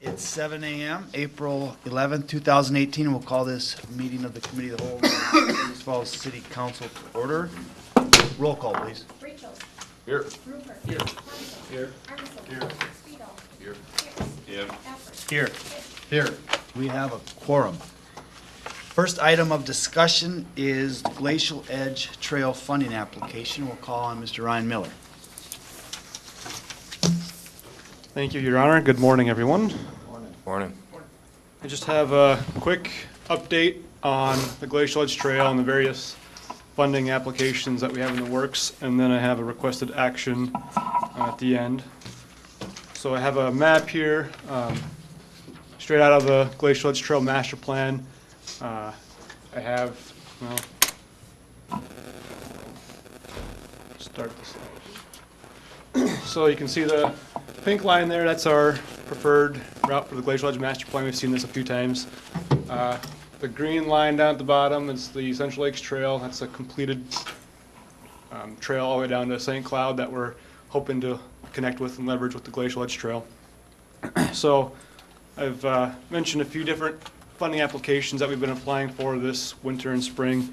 It's 7 a.m., April 11th, 2018. We'll call this meeting of the Committee of the Whole, Fergus Falls City Council to order. Roll call, please. Rachel. Here. Rupert. Here. Hansel. Here. Armstrong. Here. Speedo. Here. Pierce. Here. Effort. Here. Fish. Here. We have a quorum. First item of discussion is the Glacial Edge Trail funding application. We'll call on Mr. Ryan Miller. Thank you, Your Honor. Good morning, everyone. Morning. I just have a quick update on the Glacial Edge Trail and the various funding applications that we have in the works, and then I have a requested action at the end. So I have a map here, straight out of the Glacial Edge Trail Master Plan. I have, well, start this out. So you can see the pink line there, that's our preferred route for the Glacial Edge Master Plan. We've seen this a few times. The green line down at the bottom is the Central Lakes Trail. That's a completed trail all the way down to St. Cloud that we're hoping to connect with and leverage with the Glacial Edge Trail. So I've mentioned a few different funding applications that we've been applying for this winter and spring.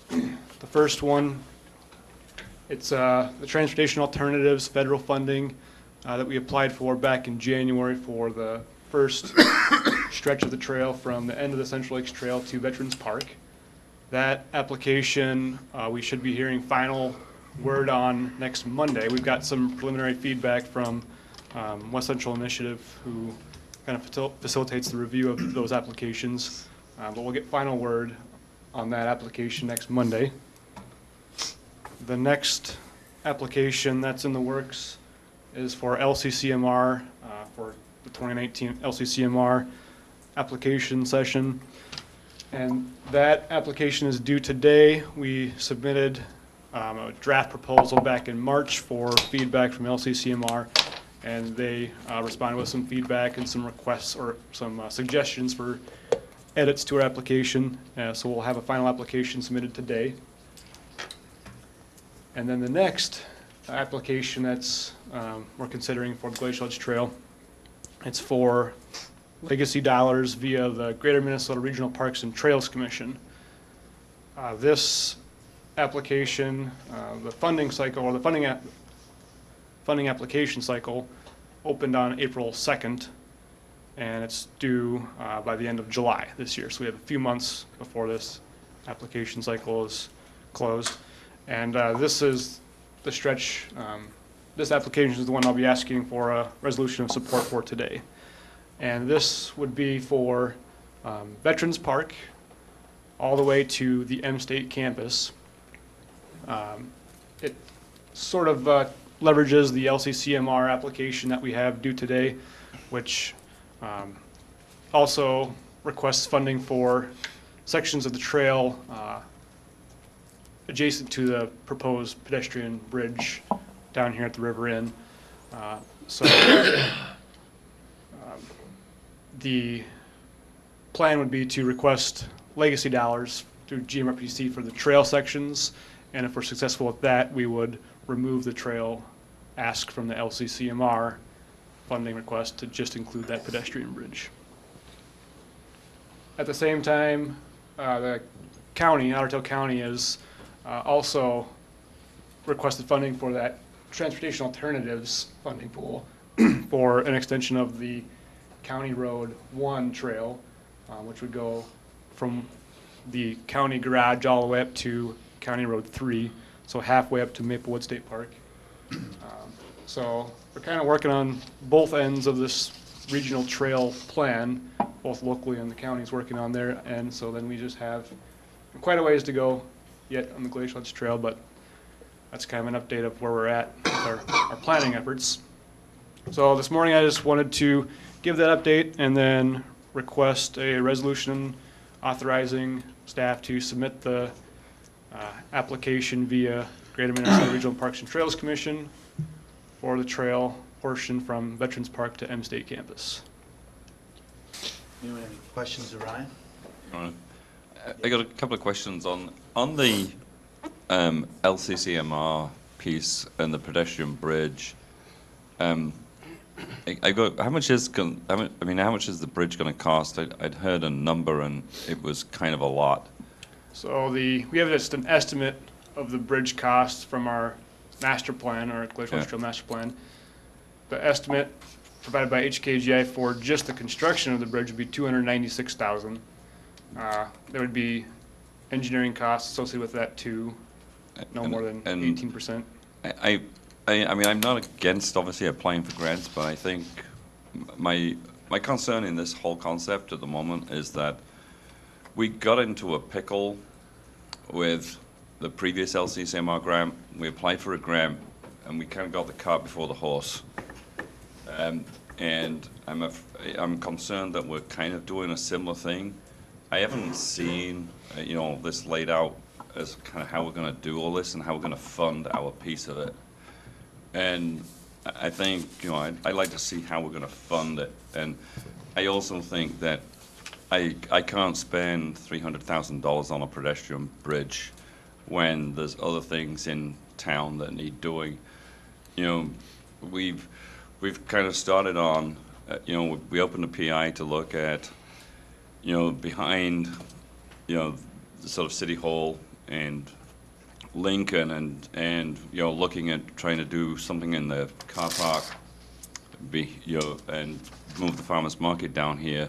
The first one, it's the Transportation Alternatives federal funding that we applied for back in January for the first stretch of the trail from the end of the Central Lakes Trail to Veterans Park. That application, we should be hearing final word on next Monday. We've got some preliminary feedback from West Central Initiative, who kind of facilitates the review of those applications. But we'll get final word on that application next Monday. The next application that's in the works is for LCCMR, for the 2019 LCCMR application session. And that application is due today. We submitted a draft proposal back in March for feedback from LCCMR, and they responded with some feedback and some requests or some suggestions for edits to our application. So we'll have a final application submitted today. And then the next application that's we're considering for the Glacial Edge Trail, it's for legacy dollars via the Greater Minnesota Regional Parks and Trails Commission. This application, the funding cycle, or the funding application cycle, opened on April 2nd, and it's due by the end of July this year. So we have a few months before this application cycle is closed. And this is the stretch, this application is the one I'll be asking for a resolution of support for today. And this would be for Veterans Park all the way to the M State campus. It sort of leverages the LCCMR application that we have due today, which also requests funding for sections of the trail adjacent to the proposed pedestrian bridge down here at the River Inn. The plan would be to request legacy dollars through GMRPC for the trail sections, and if we're successful with that, we would remove the trail ask from the LCCMR funding request to just include that pedestrian bridge. At the same time, the county, Otter Tail County, is also requested funding for that Transportation Alternatives funding pool for an extension of the County Road 1 trail, which would go from the county garage all the way up to County Road 3, so halfway up to Maplewood State Park. So we're kind of working on both ends of this regional trail plan, both locally and the county's working on there, and so then we just have quite a ways to go yet on the Glacial Edge Trail, but that's kind of an update of where we're at with our planning efforts. So this morning I just wanted to give that update and then request a resolution authorizing staff to submit the application via Greater Minnesota Regional Parks and Trails Commission for the trail portion from Veterans Park to M State campus. Anyone have any questions of Ryan? I got a couple of questions on the LCCMR piece and the pedestrian bridge. how much is how much is the bridge going to cost? I'd heard a number and it was kind of a lot. So we have just an estimate of the bridge cost from our master plan, our Glacial Trail master plan. The estimate provided by HKGI for just the construction of the bridge would be $296,000. There would be engineering costs associated with that too, no more than 18%. I mean, I'm not against obviously applying for grants, but I think my concern in this whole concept at the moment is that we got into a pickle with the previous LCCMR grant. We applied for a grant, and we kind of got the cart before the horse. And I'm concerned that we're kind of doing a similar thing. I haven't seen this laid out as kind of how we're going to do all this and how we're going to fund our piece of it. And I think I'd like to see how we're going to fund it. And I also think that I can't spend $300,000 on a pedestrian bridge when there's other things in town that need doing. We've kind of started on, we opened a PI to look at, behind, the sort of City Hall and Lincoln and looking at trying to do something in the car park, and move the farmers market down here.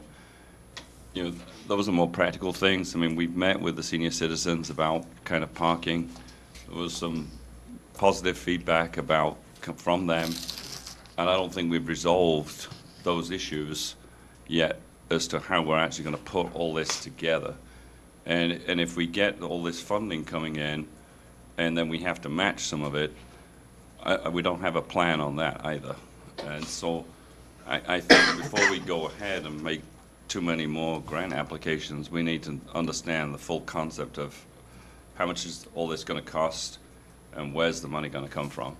Those are more practical things. I mean, we've met with the senior citizens about kind of parking. There was some positive feedback from them, and I don't think we've resolved those issues yet as to how we're actually going to put all this together. And if we get all this funding coming in, and then we have to match some of it, we don't have a plan on that either. And so I think before we go ahead and make too many more grant applications, we need to understand the full concept of how much is all this going to cost and where's the money going to come from.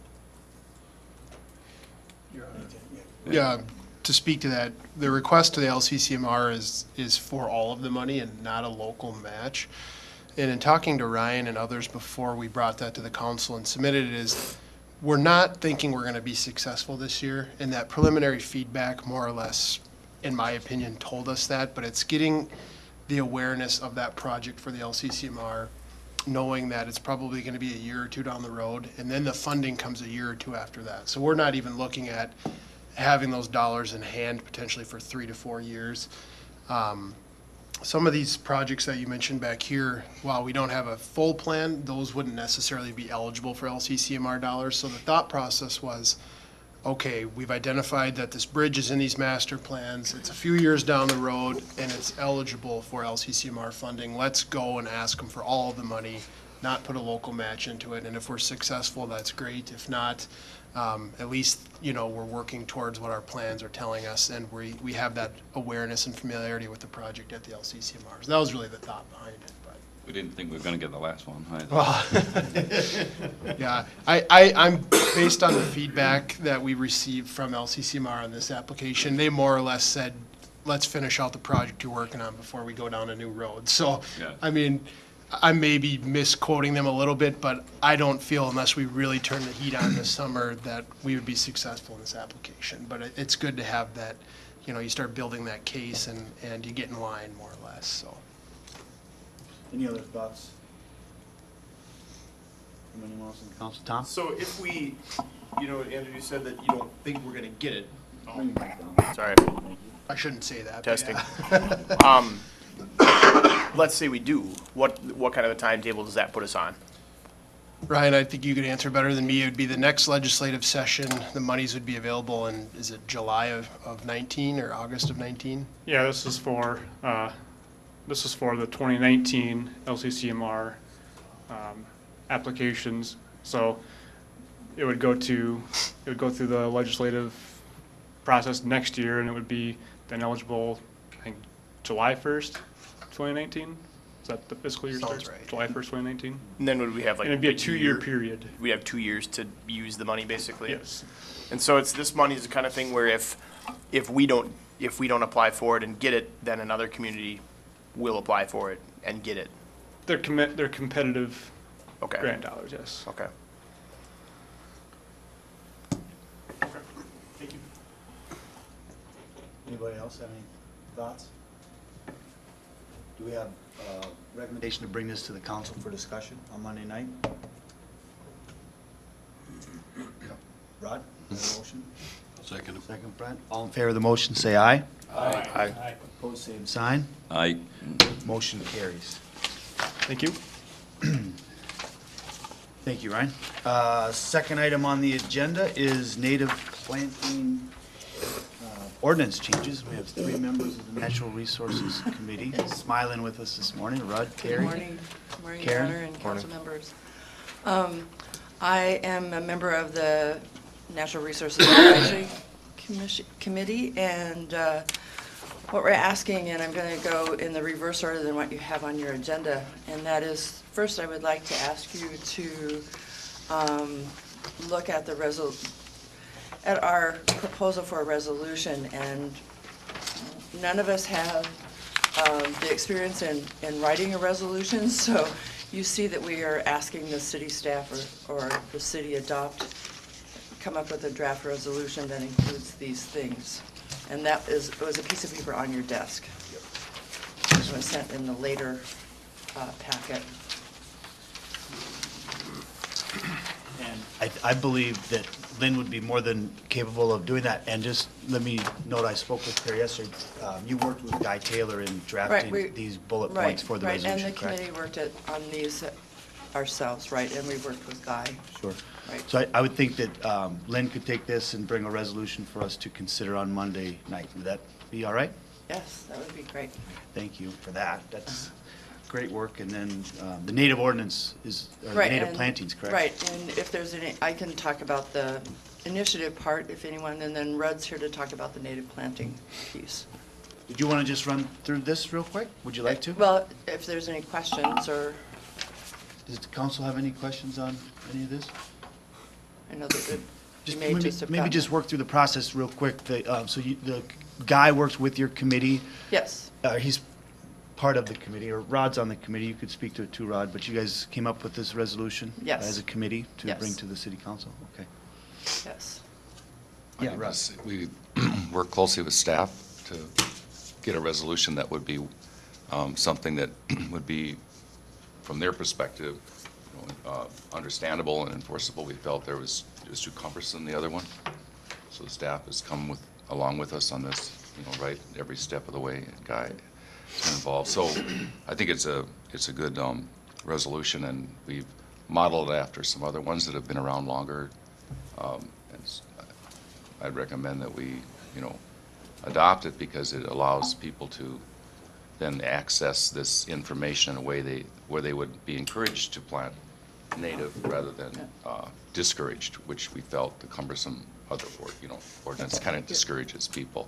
Yeah, to speak to that, the request to the LCCMR is for all of the money and not a local match. And in talking to Ryan and others before we brought that to the council and submitted it, is we're not thinking we're going to be successful this year. And that preliminary feedback, more or less, in my opinion, told us that. But it's getting the awareness of that project for the LCCMR, knowing that it's probably going to be a year or two down the road, and then the funding comes a year or two after that. So we're not even looking at having those dollars in hand potentially for 3 to 4 years. Some of these projects that you mentioned back here, while we don't have a full plan, those wouldn't necessarily be eligible for LCCMR dollars. So the thought process was, okay, we've identified that this bridge is in these master plans, it's a few years down the road, and it's eligible for LCCMR funding. Let's go and ask them for all of the money, not put a local match into it. And if we're successful, that's great. If not, at least, we're working towards what our plans are telling us, and we have that awareness and familiarity with the project at the LCCMR. So that was really the thought behind it. But We didn't think we were going to get the last one either. well, yeah, I'm based on the feedback that we received from LCCMR on this application. They more or less said, let's finish out the project you're working on before we go down a new road. So, Yeah. I mean, I may be misquoting them a little bit, but I don't feel, unless we really turn the heat on this summer, that we would be successful in this application. But it's good to have that, you start building that case and you get in line more or less, so. Any other thoughts from anyone else in the council? Tom? So if we, Andrew, you said that you don't think we're gonna get it. Bring your mic down. Sorry, I shouldn't say that. but testing. yeah. Let's say we do. What kind of a timetable does that put us on? Ryan, I think you could answer better than me. It would be the next legislative session. The monies would be available in, is it July of 19 or August of 19? Yeah, this is for the 2019 LCCMR applications. So it would go through the legislative process next year, and it would be then eligible, I think, July 1st, 2019. Is that the fiscal year Sounds starts? right. July 1st, 2019. And then would we have like? And it'd be a 2-year period. We have 2 years to use the money, basically. Yes. And so this money is the kind of thing where if we don't apply for it and get it, then another community will apply for it and get it. They're competitive Okay. grant dollars, yes. Okay. Anybody else have any thoughts? Do we have a recommendation to bring this to the council for discussion on Monday night? Rod, have a motion? Second. Second, Brent. All in favor of the motion, say aye. Aye. Opposed, same sign. I, Motion carries. Thank you. Thank you, Ryan. Second item on the agenda is native planting ordinance changes. We have 3 members of the Natural Resources Committee smiling with us this morning. Rudd, Terry. Good morning, Your Karen? Honor and council members. I am a member of the Natural Resources Advisory Committee, and what we're asking, and I'm going to go in the reverse order than what you have on your agenda, and that is, first I would like to ask you to look at at our proposal for a resolution, and none of us have the experience in writing a resolution, so you see that we are asking the city staff or the city come up with a draft resolution that includes these things. And that was a piece of paper on your desk. It was sent in the later packet. And I believe that Lynn would be more than capable of doing that. And just let me note, I spoke with Terry yesterday. You worked with Guy Taylor in drafting these bullet points for the resolution, And the correct? committee worked on these ourselves, right? And we worked with Guy. Sure. Right. So I would think that Lynn could take this and bring a resolution for us to consider on Monday night. Would that be all right? Yes, that would be great. Thank you for that. That's great work. And then the native ordinance is, or the Right, native and- plantings, correct? Right, and if there's any, I can talk about the initiative part, if anyone, and then Rudd's here to talk about the native planting piece. Did you want to just run through this real quick? Would you like to? Well, if there's any questions, or, Does the council have any questions on any of this? I know that you Just may just have maybe gotten just it. work through the process real quick. The guy works with your committee. Yes, He's part of the committee, or Rod's on the committee. You could speak to it too, Rod, but you guys came up with this resolution? Yes. As a committee to Yes. bring to the city council? Okay. yes. Yeah, Rod. We work closely with staff to get a resolution that would be something that would be, from their perspective, understandable and enforceable. We felt it was too cumbersome, the other one. So the staff has come along with us on this, right, every step of the way, Guy is involved. So I think it's a good resolution, and we've modeled it after some other ones that have been around longer. I'd recommend that we, adopt it because it allows people to then access this information in a way where they would be encouraged to plant native rather than discouraged, which we felt the cumbersome other ordinance kind of discourages people.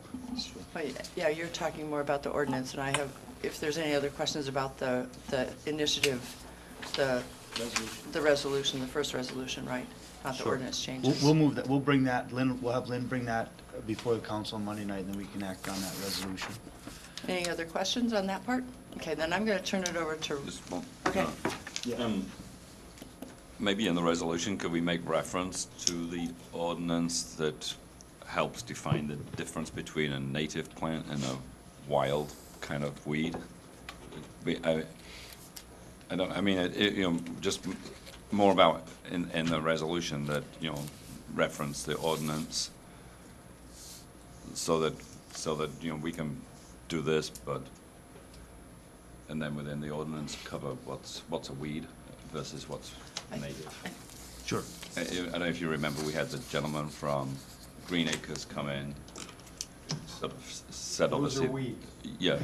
But, yeah, you're talking more about the ordinance, and I have, if there's any other questions about the initiative, the resolution, the first resolution, right? Not the Sure. ordinance changes. We'll move that, we'll bring that, we'll have Lynn bring that before the council on Monday night, and then we can act on that resolution. Any other questions on that part? Okay, then I'm going to turn it over to, just one. okay. Maybe in the resolution, could we make reference to the ordinance that helps define the difference between a native plant and a wild kind of weed? Just more about in the resolution that, reference the ordinance so that, we can do this, but, and then within the ordinance cover what's a weed versus what's native. Sure. I don't know if you remember, we had the gentleman from Green Acres come in, sort of said obviously. Those are weeds. Yeah.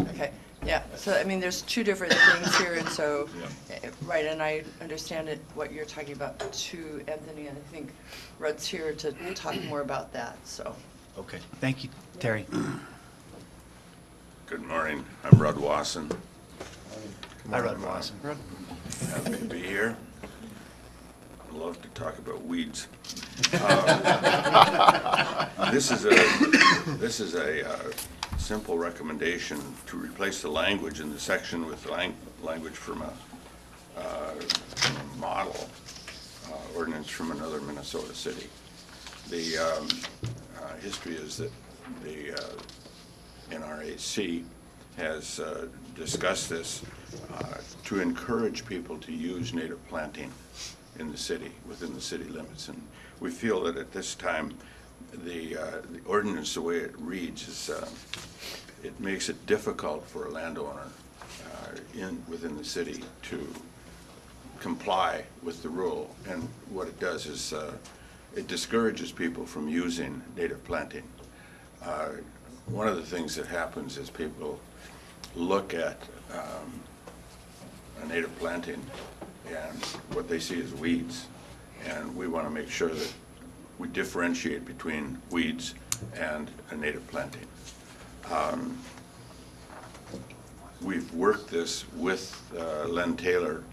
Okay, yeah, so, I mean, there's two different things here, and so, Yeah. right, and I understand it, what you're talking about too, Anthony, and I think Rudd's here to talk more about that, so. Okay, thank you, Terry. Good morning. I'm Rudd Wasson. Hi, Rod Lawson. Happy to be here. I'd love to talk about weeds. This is a simple recommendation to replace the language in the section with language from a model ordinance from another Minnesota city. The history is that the NRAC has discussed this to encourage people to use native planting in the city, within the city limits. And we feel that at this time, the ordinance, the way it reads, is it makes it difficult for a landowner within the city to comply with the rule. And what it does is it discourages people from using native planting. One of the things that happens is people look at a native planting and what they see is weeds. And we want to make sure that we differentiate between weeds and a native planting. We've worked this with Len Taylor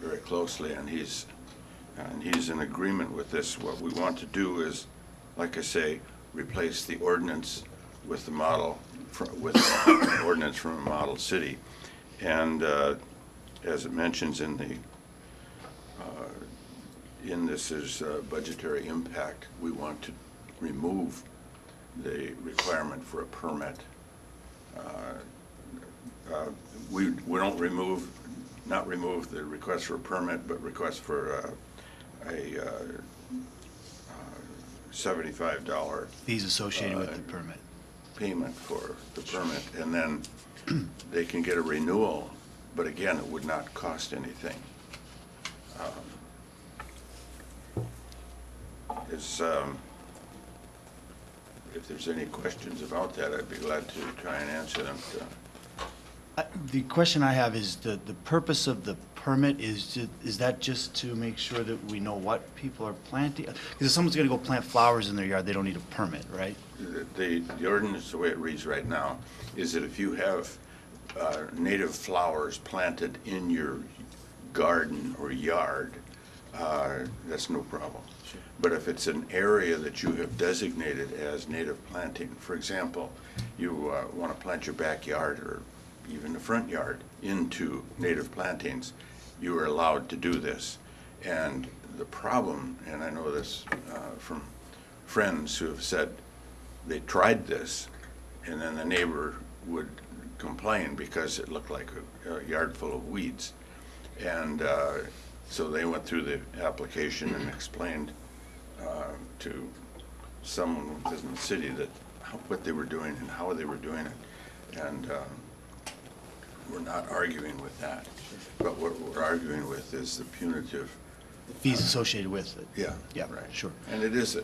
very closely, and he's in agreement with this. What we want to do is, like I say, replace the ordinance with the model, with an ordinance from a model city. And as it mentions in this is budgetary impact, we want to remove the requirement for a permit. We don't not remove the request for a permit, but request for a $75 Fees associated with the permit. payment for the permit, and then they can get a renewal, but again, it would not cost anything. If there's any questions about that, I'd be glad to try and answer them. The question I have is the purpose of the permit is that just to make sure that we know what people are planting? Because if someone's gonna go plant flowers in their yard, they don't need a permit, right? The ordinance, the way it reads right now, is that if you have native flowers planted in your garden or yard, that's no problem. But if it's an area that you have designated as native planting, for example, you want to plant your backyard or even the front yard into native plantings, you are allowed to do this. And the problem, and I know this from friends who have said they tried this, and then the neighbor would complain because it looked like a yard full of weeds. And so they went through the application and explained to someone within the city that what they were doing and how they were doing it. And we're not arguing with that. But what we're arguing with is the punitive. Fees associated with it. Yeah. Yeah, right. Sure. And it is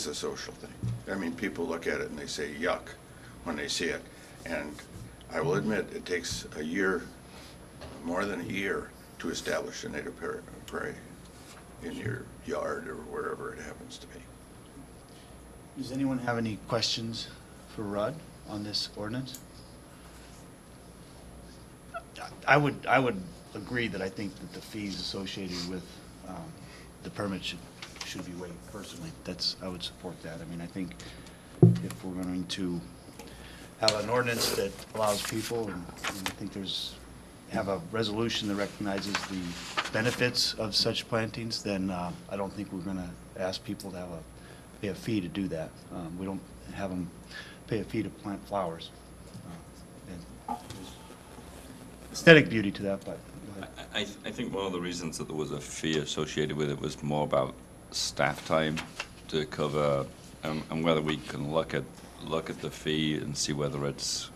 a social thing. I mean, people look at it and they say yuck when they see it. And I will admit, it takes a year, more than a year, to establish a native prairie in your yard or wherever it happens to be. Does anyone have any questions for Rod on this ordinance? I would agree that I think that the fees associated with the permit should be waived personally. I would support that. I mean, I think if we're going to have an ordinance that allows people, and I think have a resolution that recognizes the benefits of such plantings, then I don't think we're going to ask people to pay a fee to do that. We don't have them pay a fee to plant flowers. And there's aesthetic beauty to that, but go ahead. I think one of the reasons that there was a fee associated with it was more about staff time to cover, and whether we can look at the fee and see whether it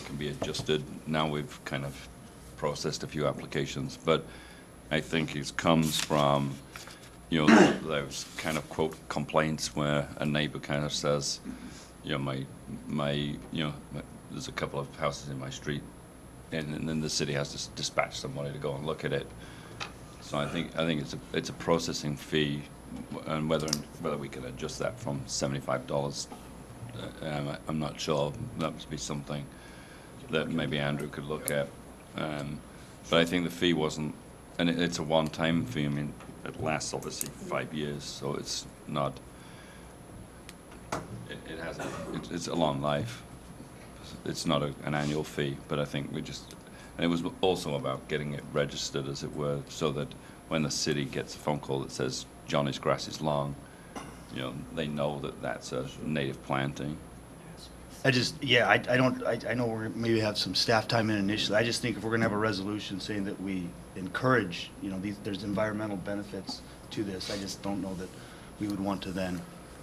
can be adjusted. Now we've kind of processed a few applications, but I think it comes from, those kind of quote complaints where a neighbor kind of says, there's a couple of houses in my street, and then the city has to dispatch somebody to go and look at it. So I think it's a processing fee, and whether we can adjust that from $75, I'm not sure. That must be something that maybe Andrew could look at. But I think the fee wasn't, and it's a one-time fee. I mean, it lasts obviously 5 years, so it's not. It's a long life. It's not an annual fee, but I think and it was also about getting it registered, as it were, so that when the city gets a phone call that says Johnny's grass is long, you know, they know that that's a native planting. I know we're maybe have some staff time in initially. I just think if we're gonna have a resolution saying that we encourage, you know, there's environmental benefits to this, I just don't know that we would want to then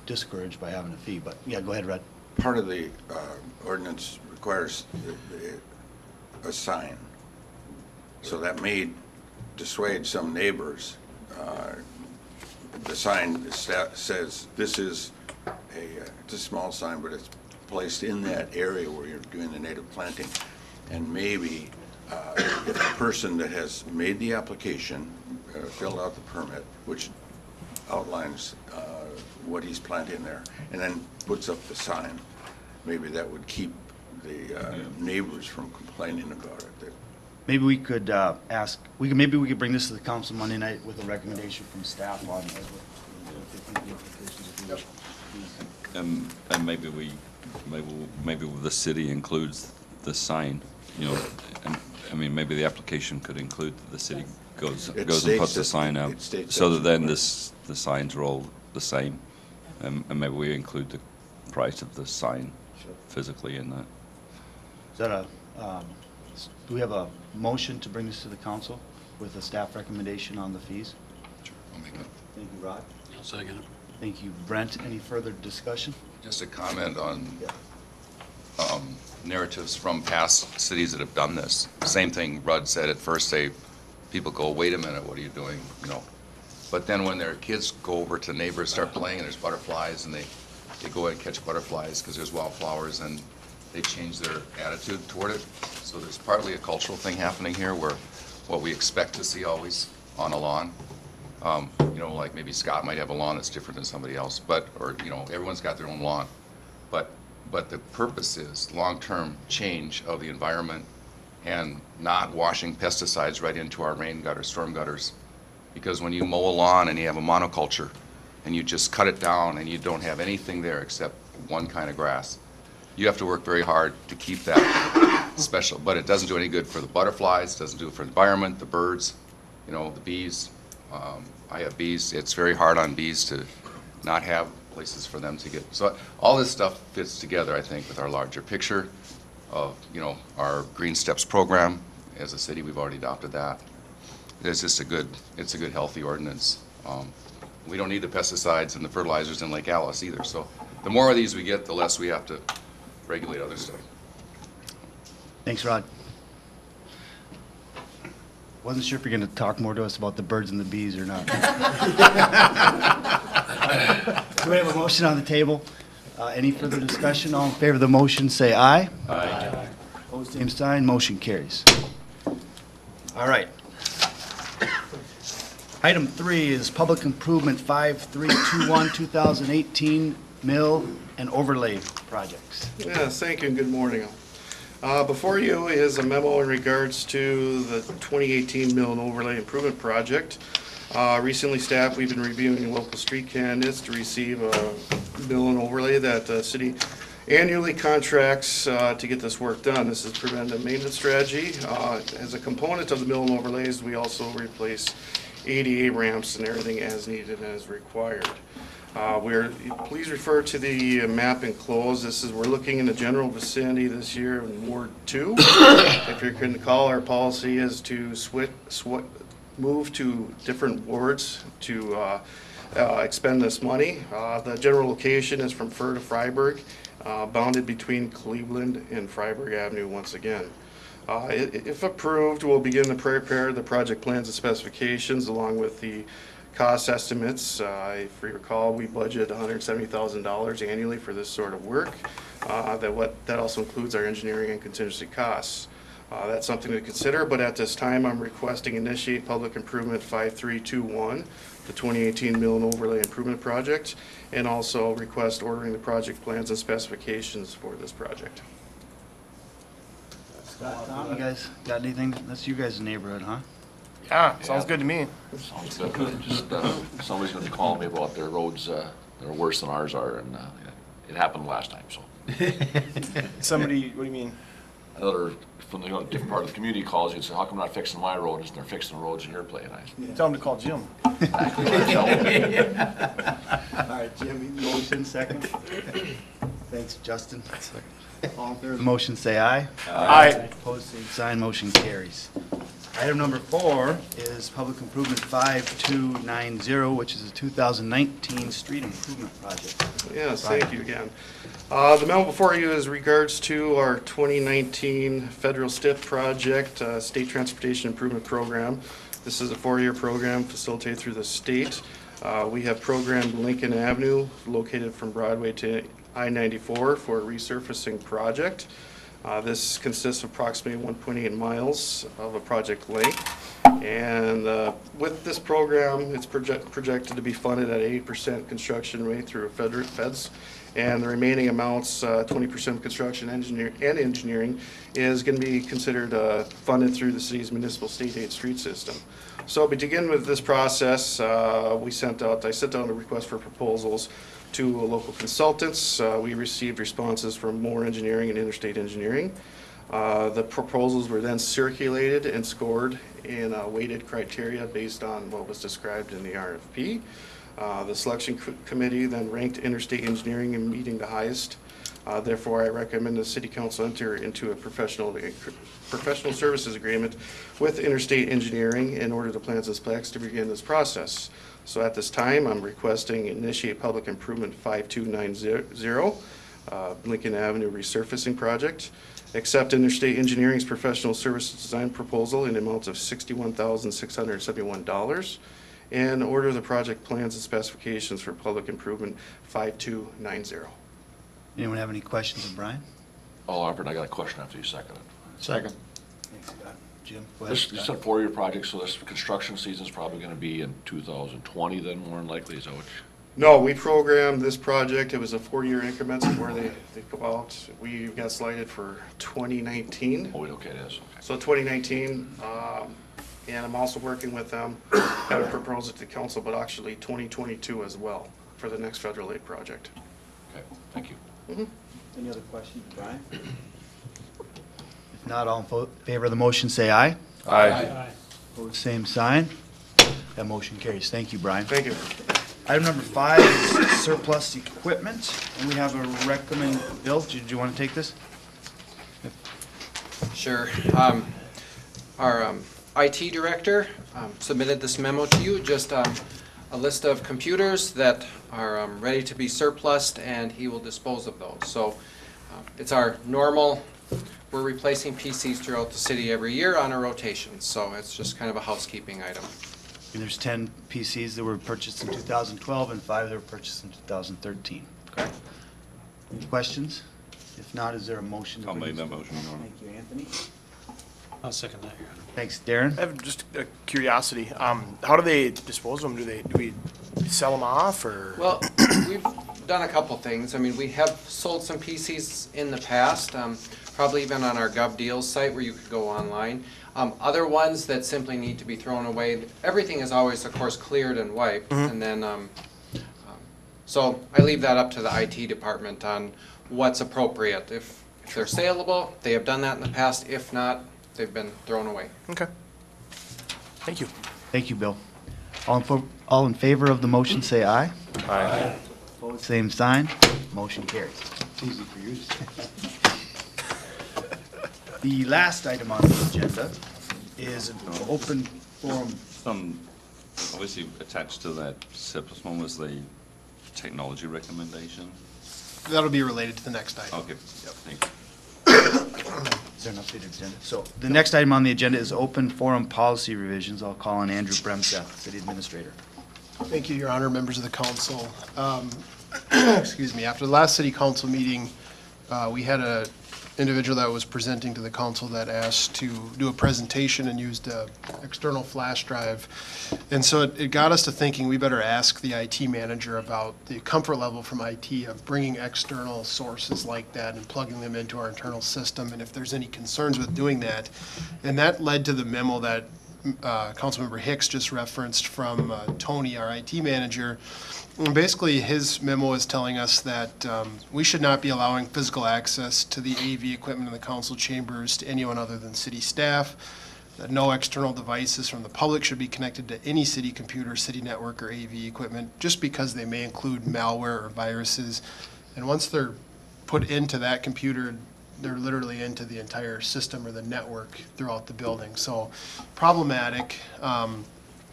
discourage by having a fee. But, yeah, go ahead, Red. Part of the ordinance requires a sign. So that may dissuade some neighbors. The sign says, this is it's a small sign, but it's placed in that area where you're doing the native planting. And maybe if the person that has made the application, filled out the permit, which outlines what he's planting there, and then puts up the sign, maybe that would keep the neighbors from complaining about it. Maybe we could maybe we could bring this to the council Monday night with a recommendation from staff on it. And maybe the city includes the sign, you know, and, I mean, maybe the application could include that the city goes and puts the sign out, so that then the signs are all the same, and maybe we include the price of the sign physically in that. Is that do we have a motion to bring this to the council with a staff recommendation on the fees? Sure, I'll make it. Thank you, Rod. I'll second it. Thank you, Brent. Any further discussion? Just a comment on narratives from past cities that have done this. Same thing Rudd said at first, people go, wait a minute, what are you doing, you know? But then when their kids go over to neighbors, start playing, and there's butterflies, and they go and catch butterflies because there's wildflowers, and they change their attitude toward it. So there's partly a cultural thing happening here where what we expect to see always on a lawn, you know, like maybe Scott might have a lawn that's different than somebody else, or, you know, everyone's got their own lawn. But the purpose is long-term change of the environment and not washing pesticides right into our rain gutters, storm gutters. Because when you mow a lawn and you have a monoculture and you just cut it down and you don't have anything there except one kind of grass, you have to work very hard to keep that special. But it doesn't do any good for the butterflies, doesn't do it for the environment, the birds, you know, the bees. I have bees. It's very hard on bees to not have places for them to get. So all this stuff fits together, I think, with our larger picture of, you know, our Green Steps program. As a city, we've already adopted that. It's just a good, healthy ordinance. We don't need the pesticides and the fertilizers in Lake Alice either. So the more of these we get, the less we have to regulate other stuff. Thanks, Rod. Wasn't sure if you're going to talk more to us about the birds and the bees or not. Do we have a motion on the table? Any further discussion? All in favor of the motion, say aye. Aye. Opposed, same sign. Motion carries. All right. Item 3 is Public Improvement 5321, 2018 Mill and Overlay Projects. Yes, thank you and good morning. Before you is a memo in regards to the 2018 Mill and Overlay Improvement Project. Recently, staff, we've been reviewing local street candidates to receive a mill and overlay that the city annually contracts to get this work done. This is preventive maintenance strategy. As a component of the mill and overlays, we also replace ADA ramps and everything as needed and as required. Please refer to the map enclosed. We're looking in the general vicinity this year in Ward 2. If you can recall, our policy is to move to different wards to expend this money. The general location is from Fur to Freiburg, bounded between Cleveland and Freiburg Avenue once again. If approved, we'll begin to prepare the project plans and specifications along with the cost estimates. If you recall, we budget $170,000 annually for this sort of work. That also includes our engineering and contingency costs. That's something to consider, but at this time, I'm requesting initiate Public Improvement 5321, the 2018 Mill and Overlay Improvement Project, and also request ordering the project plans and specifications for this project. Scott, Tom, you guys got anything? That's you guys' neighborhood, huh? Yeah, sounds good to me. Sounds good. Just, somebody's gonna call me about their roads, they're worse than ours are, and, it happened last time, so. Somebody, what do you mean? another, from the different part of the community calls you and say, how come not fixing my road? Isn't they're fixing the roads in your place? Tell them to call Jim. All right, Jimmy, motion second. Thanks, Justin. All in favor of the motion, say aye. Aye. Opposed, same sign, motion carries. Item number 4 is Public Improvement 5290, which is a 2019 street improvement project. Yes, thank you again. The memo before you is regards to our 2019 federal STIP project, State Transportation Improvement Program. This is a 4-year program facilitated through the state. We have programmed Lincoln Avenue, located from Broadway to I-94, for a resurfacing project. This consists of approximately 1.8 miles of a project length. And with this program, it's projected to be funded at 80% construction rate through federal feds. And the remaining amounts, 20% construction engineering, is going to be considered funded through the city's municipal state aid street system. So to begin with this process, I sent out a request for proposals to local consultants. We received responses from Moore Engineering and Interstate Engineering. The proposals were then circulated and scored in weighted criteria based on what was described in the RFP. The selection committee then ranked Interstate Engineering in meeting the highest. Therefore, I recommend the City Council enter into a professional services agreement with Interstate Engineering in order to plans and specs to begin this process. So at this time, I'm requesting initiate public improvement 5290, Lincoln Avenue resurfacing project. Accept Interstate Engineering's professional services design proposal in amounts of $61,671. And order the project plans and specifications for public improvement 5290. Anyone have any questions of Brian? Oh, Albert, I got a question after you second it. Second. Thanks, Scott. Jim, go ahead. This is a 4-year project, so this construction season's probably gonna be in 2020 then, more than likely, is that what? No, we programmed this project, it was a 4-year increments where they go out. We got slated for 2019. Oh, okay, it is, okay. So 2019, and I'm also working with them, have a proposal to council, but actually 2022 as well for the next federal aid project. Okay, thank you. Any other questions of Brian? If not, all in favor of the motion, say aye. Aye. Opposed, same sign. That motion carries. Thank you, Brian. Thank you. Item number 5 is surplus equipment, and we have a recommend. Bill, do you want to take this? Sure. Our IT director submitted this memo to you, just a list of computers that are ready to be surplused, and he will dispose of those. So it's our normal, we're replacing PCs throughout the city every year on a rotation, so it's just kind of a housekeeping item. And there's 10 PCs that were purchased in 2012 and 5 that were purchased in 2013. Correct. Any questions? If not, is there a motion? to I'll make bring that this- motion, Your Honor. Thank you, Anthony. I'll second that, Your Honor. Thanks, Darren. I have just a curiosity. How do they dispose of them? Do we sell them off or? Well, we've done a couple things. I mean, we have sold some PCs in the past, probably even on our Gov Deals site where you could go online. Other ones that simply need to be thrown away, everything is always, of course, cleared and wiped. And then, so I leave that up to the IT department on what's appropriate. If they're saleable, they have done that in the past. If not, they've been thrown away. Okay. Thank you. Thank you, Bill. All in favor of the motion, say aye. Aye. Opposed, same sign. Motion carries. It's easy for you to say. The last item on the agenda is an open forum. Obviously, attached to that surplus one was the technology recommendation. That'll be related to the next item. Okay, thank you. Is there an updated agenda? So the next item on the agenda is open forum policy revisions. I'll call on Andrew Bremseth, City Administrator. Thank you, Your Honor, members of the council. Excuse me, after the last city council meeting, we had a individual that was presenting to the council that asked to do a presentation and used an external flash drive. And so it got us to thinking we better ask the IT manager about the comfort level from IT of bringing external sources like that and plugging them into our internal system, and if there's any concerns with doing that. And that led to the memo that Councilmember Hicks just referenced from Tony, our IT manager. And basically, his memo is telling us that we should not be allowing physical access to the AV equipment in the council chambers to anyone other than city staff, that no external devices from the public should be connected to any city computer, city network, or AV equipment, just because they may include malware or viruses. And once they're put into that computer, they're literally into the entire system or the network throughout the building. So problematic.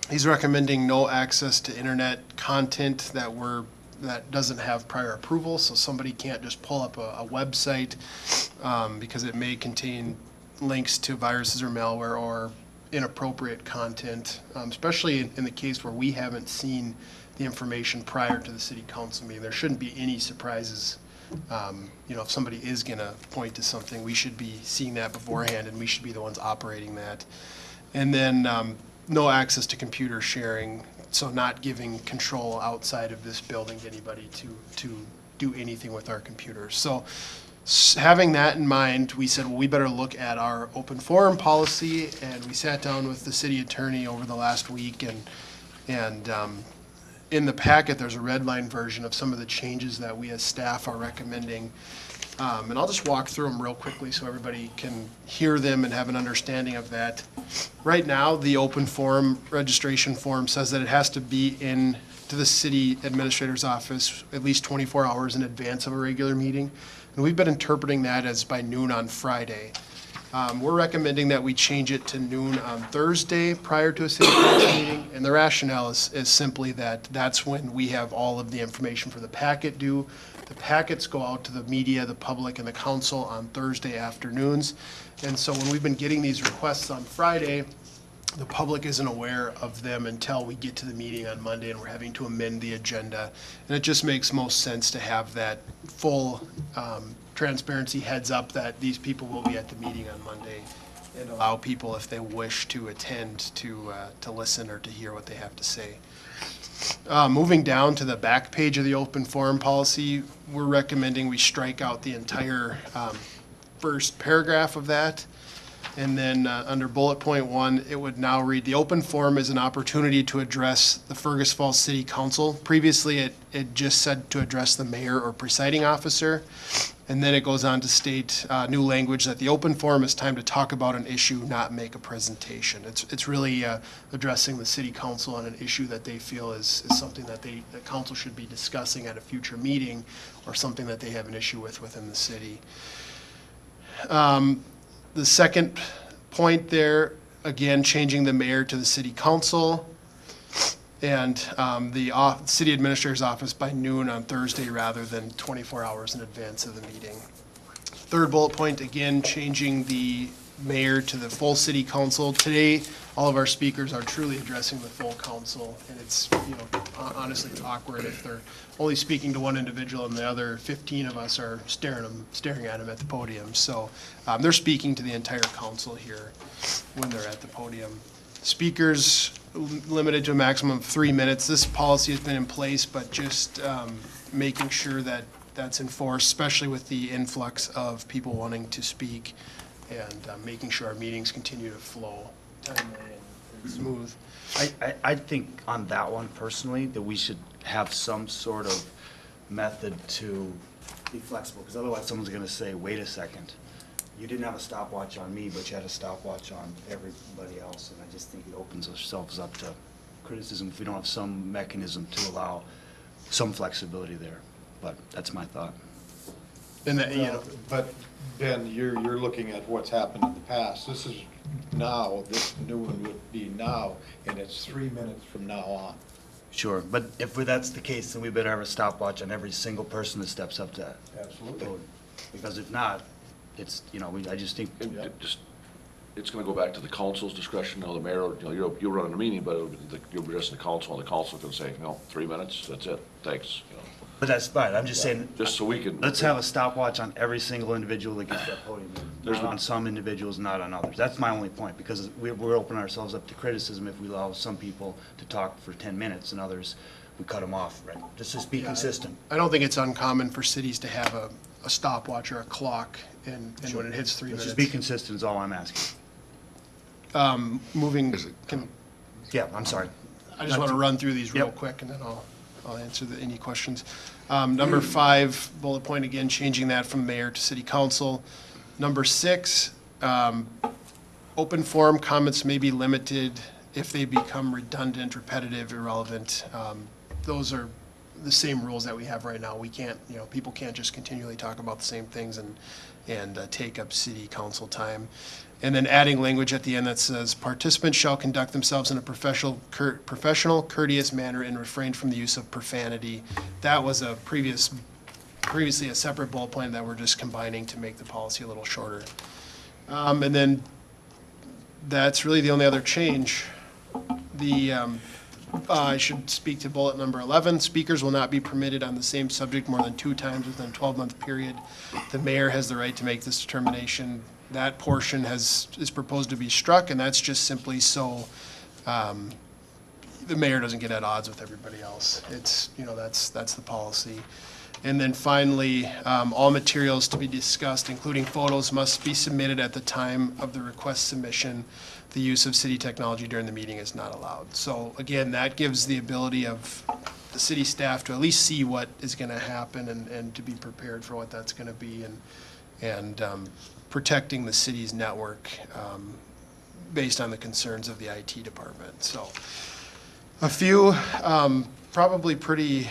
He's recommending no access to internet content that doesn't have prior approval. So somebody can't just pull up a website because it may contain links to viruses or malware or inappropriate content, especially in the case where we haven't seen the information prior to the city council meeting. There shouldn't be any surprises. If somebody is going to point to something, we should be seeing that beforehand, and we should be the ones operating that. And then no access to computer sharing, so not giving control outside of this building to anybody to do anything with our computers. So having that in mind, we said, well, we better look at our open forum policy, and we sat down with the city attorney over the last week, and in the packet, there's a red line version of some of the changes that we as staff are recommending. And I'll just walk through them real quickly so everybody can hear them and have an understanding of that. Right now, the open forum registration form says that it has to be in to the city administrator's office at least 24 hours in advance of a regular meeting. And we've been interpreting that as by noon on Friday. We're recommending that we change it to noon on Thursday prior to a city council meeting. And the rationale is simply that that's when we have all of the information for the packet due. The packets go out to the media, the public, and the council on Thursday afternoons. And so when we've been getting these requests on Friday, the public isn't aware of them until we get to the meeting on Monday and we're having to amend the agenda. And it just makes most sense to have that full transparency heads up that these people will be at the meeting on Monday, and allow people, if they wish to attend, to listen or to hear what they have to say. Moving down to the back page of the open forum policy, we're recommending we strike out the entire first paragraph of that. And then under bullet point 1, it would now read, the open forum is an opportunity to address the Fergus Falls City Council. Previously, it just said to address the mayor or presiding officer. And then it goes on to state new language that the open forum is time to talk about an issue, not make a presentation. It's really addressing the city council on an issue that they feel is something that the council should be discussing at a future meeting, or something that they have an issue with within the city. The second point there, again, changing the mayor to the city council, and the city administrator's office by noon on Thursday rather than 24 hours in advance of the meeting. Third bullet point, again, changing the mayor to the full city council. Today, all of our speakers are truly addressing the full council, and it's, honestly, it's awkward if they're only speaking to one individual and the other 15 of us are staring at them at the podium. So they're speaking to the entire council here when they're at the podium. Speakers limited to a maximum of 3 minutes. This policy has been in place, but just making sure that that's enforced, especially with the influx of people wanting to speak, and making sure our meetings continue to flow timely and smooth. I think on that one personally, that we should have some sort of method to be flexible, because otherwise someone's gonna say, wait a second, you didn't have a stopwatch on me, but you had a stopwatch on everybody else, and I just think it opens ourselves up to criticism if we don't have some mechanism to allow some flexibility there. But that's my thought. And that, But Ben, you're looking at what's happened in the past. This is now, this new one would be now, and it's 3 minutes from now on. Sure, but if that's the case, then we better have a stopwatch on every single person that steps up to that. Absolutely. vote. Because if not, it's, I just think, It's gonna go back to the council's discretion. Now, the mayor, you'll run a meeting, but you'll be addressing the council, and the council can say, 3 minutes, that's it, thanks, but that's fine, I'm just saying. Just so we can. Let's have a stopwatch on every single individual that gets that podium, not on some individuals, not on others. That's my only point, because we're opening ourselves up to criticism if we allow some people to talk for 10 minutes and others, we cut them off, right? Just be consistent. I don't think it's uncommon for cities to have a stopwatch or a clock, and when it hits 3 minutes. Let's just be consistent is all I'm asking. moving, Is it- Yeah, I'm sorry. I just want to run through these real Yep. quick, and then I'll answer any questions. Number 5, bullet point again, changing that from mayor to city council. Number 6, open forum comments may be limited if they become redundant, repetitive, irrelevant. Those are the same rules that we have right now. We can't, people can't just continually talk about the same things and take up city council time. And then adding language at the end that says, participants shall conduct themselves in a professional, courteous manner and refrain from the use of profanity. That was a previously a separate bullet point that we're just combining to make the policy a little shorter. And then that's really the only other change. I should speak to bullet number 11. Speakers will not be permitted on the same subject more than 2 times within a 12-month period. The mayor has the right to make this determination. That portion is proposed to be struck, and that's just simply so the mayor doesn't get at odds with everybody else. It's, that's the policy. And then finally, all materials to be discussed, including photos, must be submitted at the time of the request submission. The use of city technology during the meeting is not allowed. So again, that gives the ability of the city staff to at least see what is going to happen and to be prepared for what that's going to be, and protecting the city's network based on the concerns of the IT department. So a few probably pretty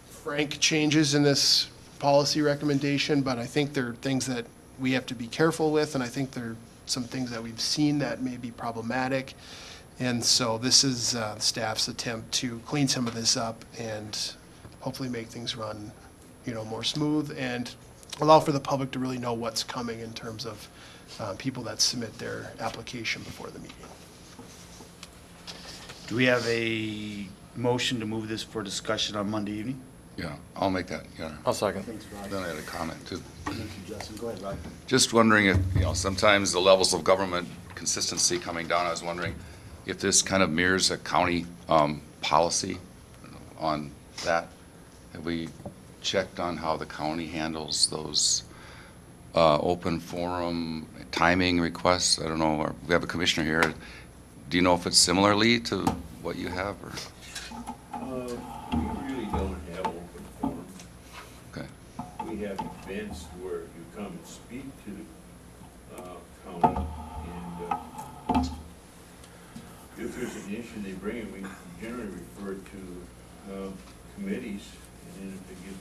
frank changes in this policy recommendation, but I think there are things that we have to be careful with, and I think there are some things that we've seen that may be problematic. And so this is staff's attempt to clean some of this up and hopefully make things run, more smooth and allow for the public to really know what's coming in terms of people that submit their application before the meeting. Do we have a motion to move this for discussion on Monday evening? Yeah, I'll make that, yeah. I'll second. Thanks, Rod. Then I had a comment too. Thank you, Justin. Go ahead, Rod. Just wondering if, sometimes the levels of government consistency coming down, I was wondering if this kind of mirrors a county policy on that. Have we checked on how the county handles those open forum timing requests? I don't know, or we have a commissioner here. Do you know if it's similarly to what you have, or? We really don't have open forum. Okay. We have events where you come and speak to the county, and if there's an issue they bring it, we generally refer it to committees, and then if it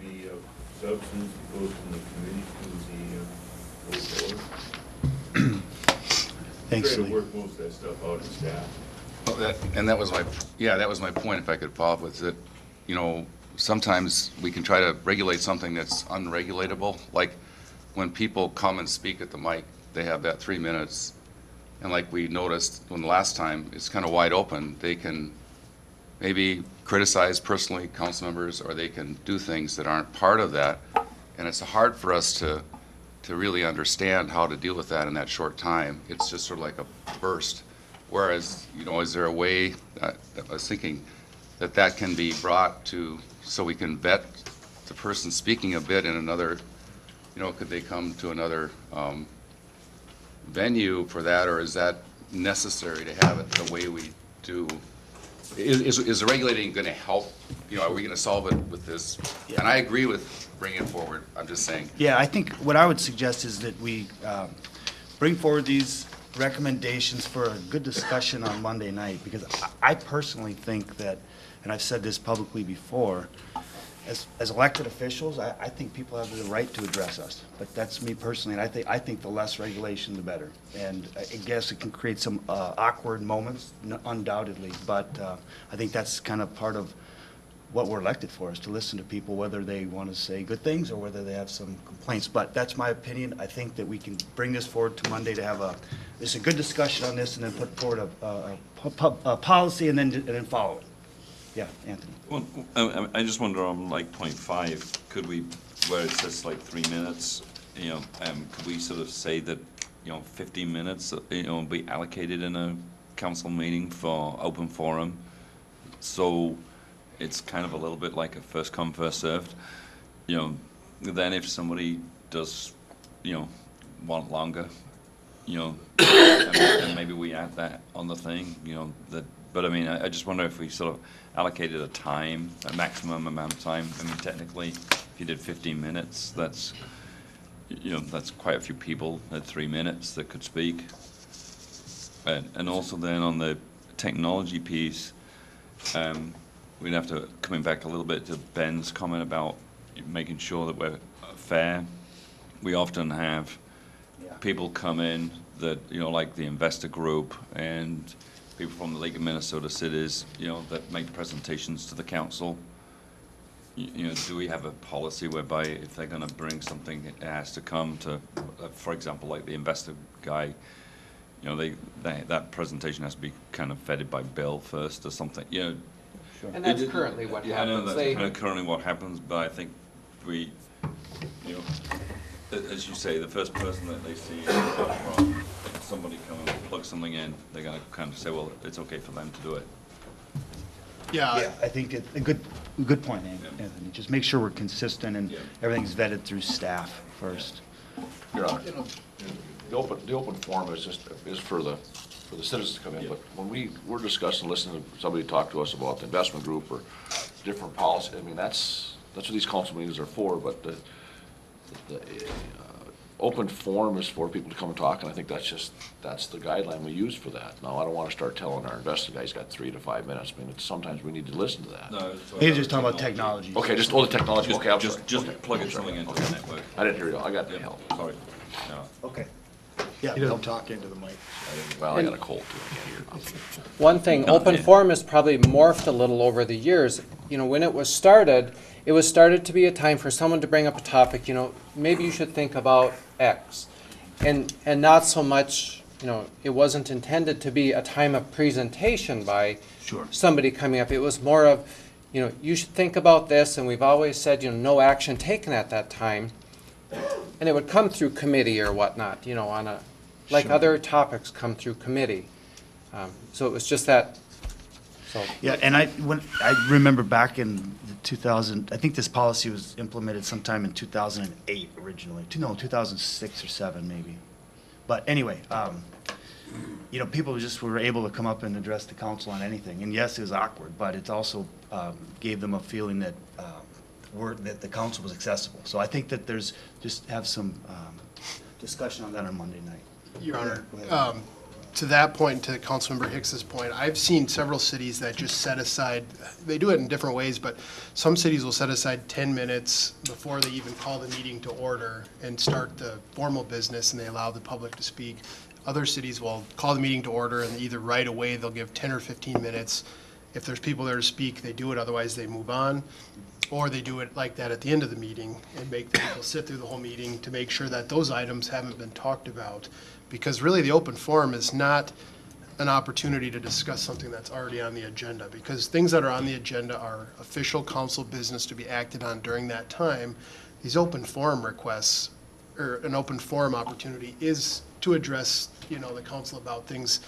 be substance, it goes from the committee to the full board. Thanks, Try to Lee. work most of that stuff out in staff. Well, that was my point, if I could follow up with it. Sometimes we can try to regulate something that's unregulatable. Like when people come and speak at the mic, they have that 3 minutes. And like we noticed when the last time, it's kind of wide open. They can maybe criticize personally council members, or they can do things that aren't part of that. And it's hard for us to really understand how to deal with that in that short time. It's just sort of like a burst. Whereas, is there a way, I was thinking, that can be brought to, so we can vet the person speaking a bit in another, could they come to another venue for that, or is that necessary to have it the way we do? Is the regulating going to help? Are we going to solve it with this? Yeah. And I agree with bringing it forward. I'm just saying. Yeah, I think what I would suggest is that we bring forward these recommendations for a good discussion on Monday night, because I personally think that, and I've said this publicly before, as elected officials, I think people have the right to address us. But that's me personally, and I think the less regulation, the better. And I guess it can create some awkward moments, undoubtedly, but I think that's kind of part of what we're elected for, is to listen to people, whether they want to say good things or whether they have some complaints. But that's my opinion. I think that we can bring this forward to Monday to have a good discussion on this, and then put forward a policy and then follow it. Yeah, Anthony. Well, I just wonder on like point 5, could we, where it says like 3 minutes, could we sort of say that, 15 minutes, be allocated in a council meeting for open forum? So it's kind of a little bit like a first come, first served. Then if somebody does, want longer, you know, and maybe we add that on the thing, you know, that, but I mean, I just wonder if we sort of allocated a time, a maximum amount of time. I mean, technically, if you did 15 minutes, that's, you know, that's quite a few people at 3 minutes that could speak. And also then on the technology piece, we'd have to, coming back a little bit to Ben's comment about making sure that we're fair. We often have people come in that, you know, like the investor group and people from the League of Minnesota Cities, you know, that make presentations to the council. You know, do we have a policy whereby if they're going to bring something, it has to come to, for example, like the investor guy, you know, that presentation has to be kind of vetted by Bill first or something, you know. And that's currently what Yeah, I know happens. that's kind of currently what happens, but I think we, you know, as you say, the first person that they see, if somebody come and plug something in, they're going to kind of say, well, it's okay for them to do it. Yeah, I think it's a good point, Anthony. Just make sure we're consistent and everything's vetted through staff first. Your Honor, the open forum is for the citizens to come in, but when we're discussing, listening to somebody talk to us about the investment group or different policy, I mean, that's what these council meetings are for, but the open forum is for people to come and talk, and I think that's the guideline we use for that. Now, I don't want to start telling our investor guy he's got 3 to 5 minutes. I mean, sometimes we need to listen to that. No, He's just talking about technology. Okay, the technology, okay, I'm sorry. Just Okay, plugging I'm sorry. something into Okay. the network. I didn't hear you, I got the Yeah, help. sorry. No. Okay. Yeah. He doesn't talk into the mic. Well, I got a cold too, I can't hear. One thing, open forum has probably morphed a little over the years. You know, when it was started to be a time for someone to bring up a topic, you know, maybe you should think about X. And not so much, you know, it wasn't intended to be a time of presentation by somebody coming up. It was more of, you know, you should think about this, and we've always said, you know, no action taken at that time. And it would come through committee or whatnot, you know, on a, like other topics come through committee. So it was just that, so. Yeah, and I remember back in 2000, I think this policy was implemented sometime in 2008 originally. No, 2006 or 7 maybe. But anyway, you know, people just were able to come up and address the council on anything. And yes, it was awkward, but it also gave them a feeling that that the council was accessible. So I think that there's, just have some discussion on that on Monday night. Your Honor, Go ahead. to that point, to Councilmember Hicks's point, I've seen several cities that just set aside, they do it in different ways, but some cities will set aside 10 minutes before they even call the meeting to order and start the formal business, and they allow the public to speak. Other cities will call the meeting to order, and either right away, they'll give 10 or 15 minutes. If there's people there to speak, they do it, otherwise they move on. Or they do it like that at the end of the meeting and make the people sit through the whole meeting to make sure that those items haven't been talked about. Because really, the open forum is not an opportunity to discuss something that's already on the agenda, because things that are on the agenda are official council business to be acted on during that time. These open forum requests, or an open forum opportunity, is to address, you know, the council about things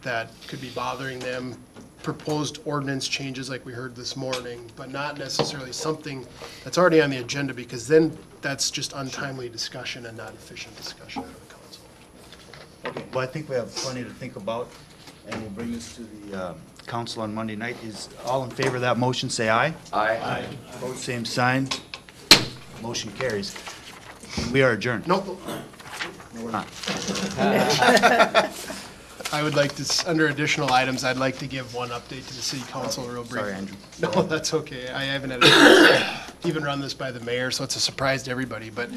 that could be bothering them, proposed ordinance changes like we heard this morning, but not necessarily something that's already on the agenda, because then that's just untimely discussion and not efficient discussion of the council. Okay, well, I think we have plenty to think about, and we'll bring this to the council on Monday night. Is all in favor of that motion, say aye. Aye. Opposed, same sign. Motion carries. We are adjourned. Nope. No, we're not. I would like to, under additional items, I'd like to give one update to the city council real brief. Sorry, Andrew. No, that's okay. I haven't had a chance to even run this by the mayor, so it's a surprise to everybody, but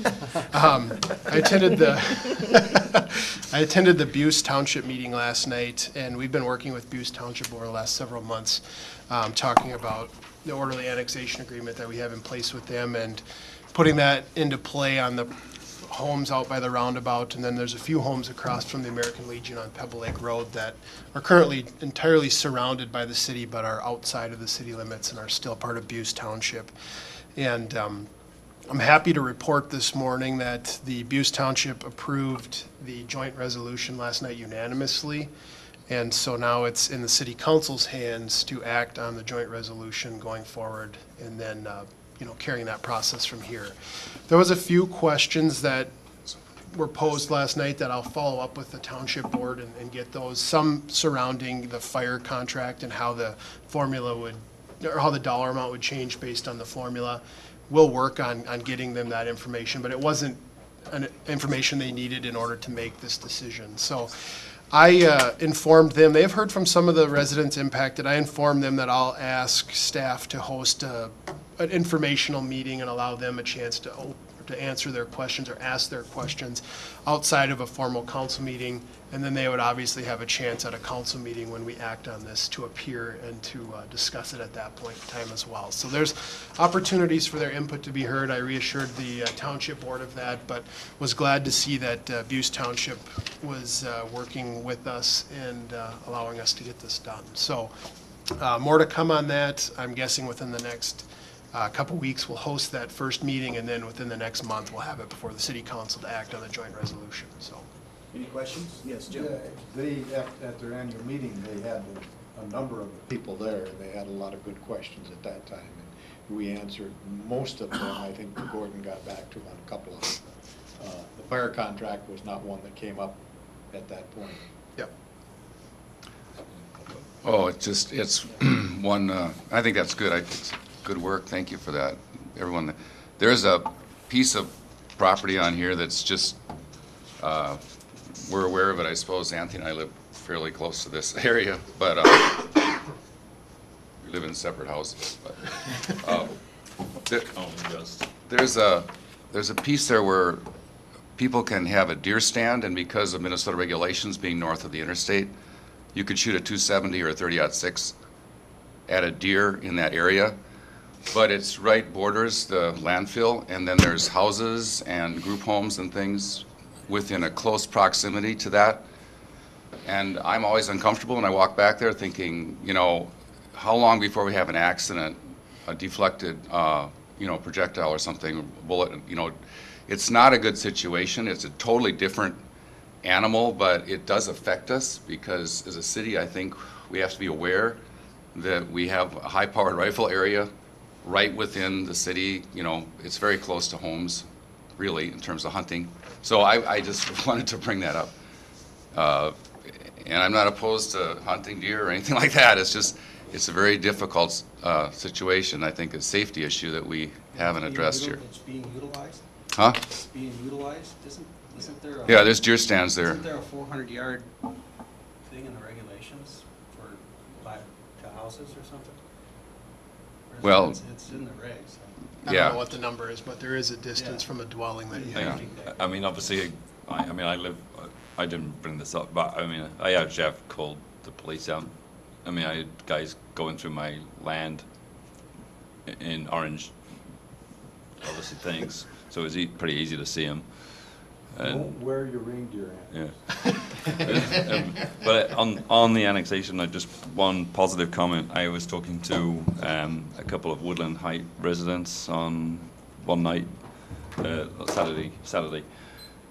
I attended the Buse Township meeting last night, and we've been working with Buse Township over the last several months, talking about the orderly annexation agreement that we have in place with them and putting that into play on the homes out by the roundabout, and then there's a few homes across from the American Legion on Pebble Lake Road that are currently entirely surrounded by the city but are outside of the city limits and are still part of Buse Township. And I'm happy to report this morning that the Buse Township approved the joint resolution last night unanimously. And so now it's in the city council's hands to act on the joint resolution going forward, and then, you know, carrying that process from here. There was a few questions that were posed last night that I'll follow up with the township board and get those, some surrounding the fire contract and how the formula would, or how the dollar amount would change based on the formula. We'll work on getting them that information, but it wasn't an information they needed in order to make this decision. So I informed them, they have heard from some of the residents impacted. I informed them that I'll ask staff to host an informational meeting and allow them a chance to answer their questions or ask their questions outside of a formal council meeting. And then they would obviously have a chance at a council meeting when we act on this to appear and to discuss it at that point in time as well. So there's opportunities for their input to be heard. I reassured the township board of that, but was glad to see that Buse Township was working with us and allowing us to get this done. So more to come on that. I'm guessing within the next couple weeks we'll host that first meeting, and then within the next month we'll have it before the city council to act on the joint resolution. So. Any questions? Yes, Jim? They, at their annual meeting, they had a number of people there, and they had a lot of good questions at that time. And we answered most of them. I think Gordon got back to on a couple of them. The fire contract was not one that came up at that point. Yep. Oh, it's one, I think that's good. It's good work. Thank you for that, everyone. There's a piece of property on here that's just, we're aware of it. I suppose Anthony and I live fairly close to this area, but we live in separate houses. But there's a piece there where people can have a deer stand, and because of Minnesota regulations being north of the interstate, you could shoot a 270 or a 30-06 at a deer in that area. But it's right borders the landfill, and then there's houses and group homes and things within a close proximity to that. And I'm always uncomfortable when I walk back there thinking, you know, how long before we have an accident, a deflected, projectile or something, bullet, it's not a good situation. It's a totally different animal, but it does affect us because as a city, I think we have to be aware that we have a high-powered rifle area right within the city. It's very close to homes, really, in terms of hunting. So I just wanted to bring that up. And I'm not opposed to hunting deer or anything like that. It's just, it's a very difficult situation. I think a safety issue that we haven't addressed here. It's being utilized? Huh? It's being utilized? Isn't there a... Yeah, there's deer stands there. Isn't there a 400-yard thing in the regulations for to houses or something? Well, it's in the regs. I don't know what the number is, but there is a distance from a dwelling that you have. I mean, obviously, I didn't bring this up, but I mean, I had Jeff called the police out. I mean, I had guys going through my land in orange, obviously things, so it was pretty easy to see them. Don't wear your reindeer Yeah. But on the annexation, just one positive comment. I was talking to a couple of Woodland Height residents on one night, Saturday,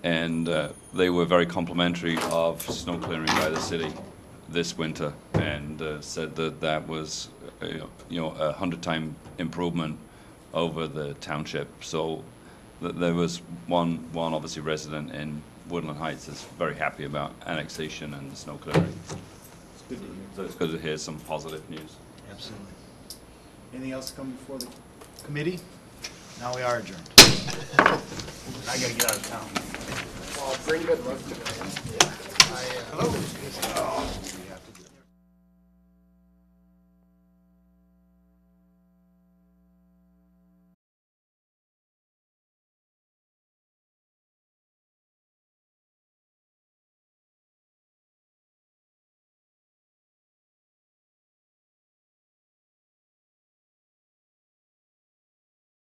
and they were very complimentary of snow clearing by the city this winter, and said that was a 100-time improvement over the township. So there was one obviously resident in Woodland Heights that's very happy about annexation and the snow clearing. It's good to hear. So it's good to hear some positive news. Absolutely. Anything else to come before the committee? Now we are adjourned. I gotta get out of town. Well, bring good luck to them. Hello. Oh, we have to